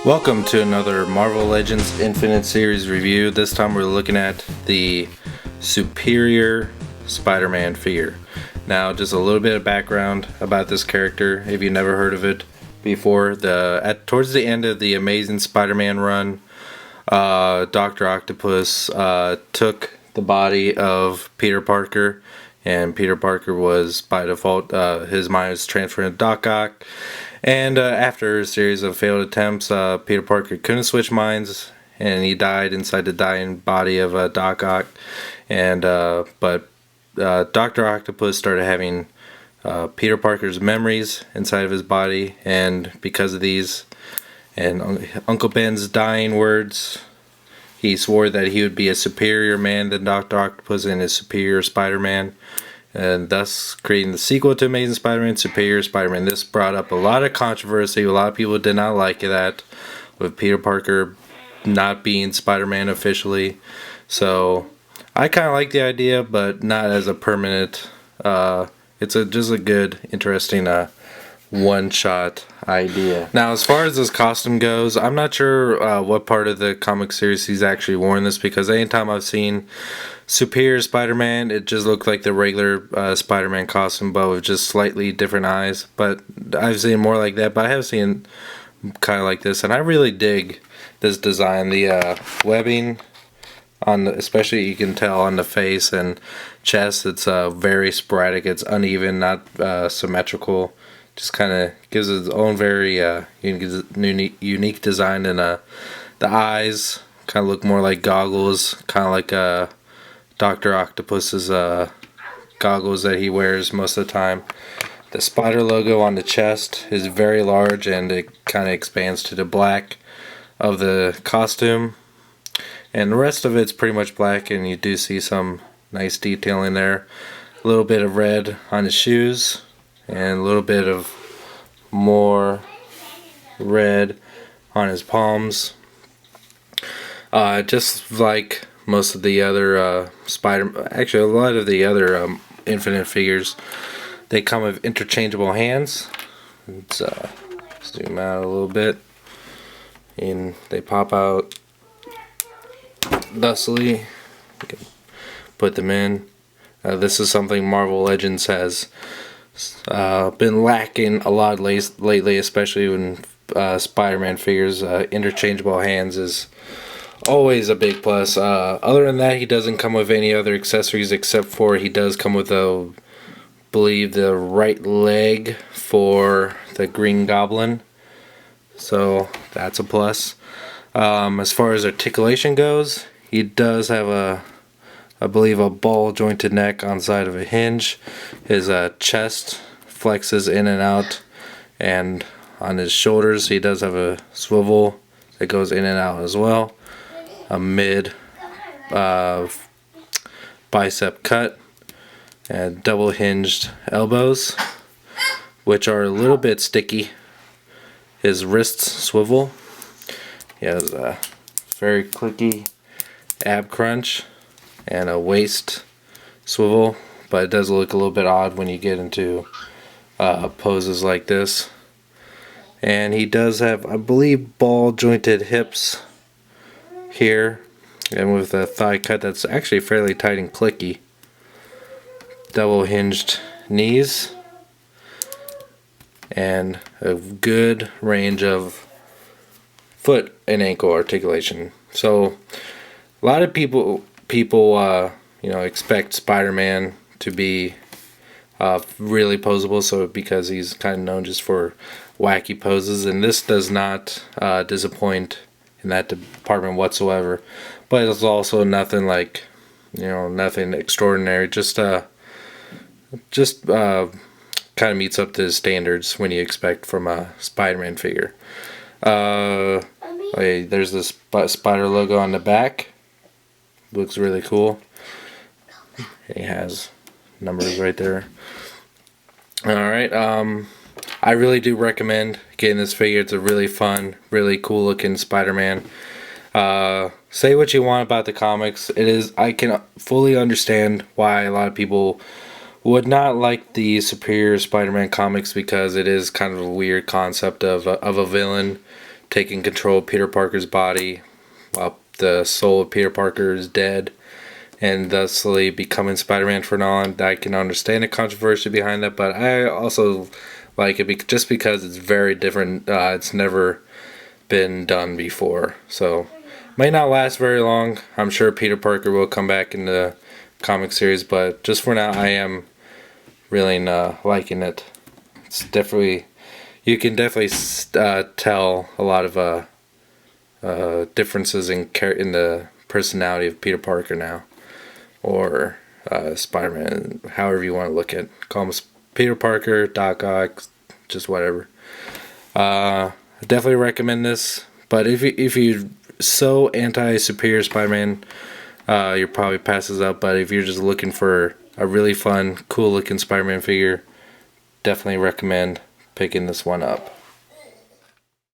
Welcome to another Marvel Legends Infinite Series review. This time we're looking at the Superior Spider-Man figure. Now, just a little bit of background about this character if you've never heard of it before. Towards the end of the Amazing Spider-Man run, Dr. Octopus took the body of Peter Parker, and Peter Parker was, by default, his mind was transferred to Doc Ock. And after a series of failed attempts, Peter Parker couldn't switch minds, and he died inside the dying body of Doc Ock. But Dr. Octopus started having Peter Parker's memories inside of his body, and because of these and Uncle Ben's dying words, he swore that he would be a superior man than Dr. Octopus and a superior Spider-Man, and thus creating the sequel to Amazing Spider-Man, Superior Spider-Man. This brought up a lot of controversy. A lot of people did not like that, with Peter Parker not being Spider-Man officially. So I kind of like the idea, but not as a permanent. It's just a good, interesting one-shot idea. Now, as far as this costume goes, I'm not sure what part of the comic series he's actually worn this, because anytime I've seen Superior Spider-Man, it just looked like the regular Spider-Man costume, but with just slightly different eyes. But I've seen more like that, but I have seen kind of like this, and I really dig this design. The webbing on especially you can tell on the face and chest, it's very sporadic, it's uneven, not symmetrical. Just kind of gives its own very unique design, and the eyes kind of look more like goggles, kind of like Dr. Octopus's goggles that he wears most of the time. The spider logo on the chest is very large, and it kind of expands to the black of the costume, and the rest of it's pretty much black, and you do see some nice detailing there. A little bit of red on his shoes, and a little bit of more red on his palms. Just like most of the other actually a lot of the other Infinite figures, they come with interchangeable hands. Let's zoom out a little bit, and they pop out thusly. You can put them in. This is something Marvel Legends has been lacking a lot lately, especially when Spider-Man figures. Interchangeable hands is always a big plus. Other than that, he doesn't come with any other accessories, except for he does come with believe the right leg for the Green Goblin, so that's a plus. As far as articulation goes, he does have I believe a ball jointed neck on side of a hinge. His chest flexes in and out, and on his shoulders he does have a swivel that goes in and out as well. A mid bicep cut, and double hinged elbows, which are a little bit sticky. His wrists swivel. He has a very clicky ab crunch and a waist swivel, but it does look a little bit odd when you get into poses like this. And he does have, I believe, ball jointed hips here, and with a thigh cut that's actually fairly tight and clicky. Double hinged knees, and a good range of foot and ankle articulation. So a lot of people expect Spider-Man to be really posable, so because he's kind of known just for wacky poses, and this does not disappoint in that department whatsoever. But it's also nothing like, nothing extraordinary. Just kind of meets up to the standards when you expect from a Spider-Man figure. There's this spider logo on the back. Looks really cool. He has numbers right there. Alright, I really do recommend getting this figure. It's a really fun, really cool looking Spider-Man. Say what you want about the comics. I can fully understand why a lot of people would not like the Superior Spider-Man comics, because it is kind of a weird concept of a villain taking control of Peter Parker's body while the soul of Peter Parker is dead, and thusly becoming Spider-Man for now on. I can understand the controversy behind that, but I also like it just because it's very different. It's never been done before, so might not last very long. I'm sure Peter Parker will come back in the comic series, but just for now, I am really liking it. It's definitely, you can definitely tell a lot of differences in the personality of Peter Parker now, or Spider-Man, however you want to look at it. Call him Peter Parker, Doc Ock, just whatever. I definitely recommend this, but if you're so anti-Superior Spider-Man, you'll probably pass this up. But if you're just looking for a really fun, cool looking Spider-Man figure, definitely recommend picking this one up.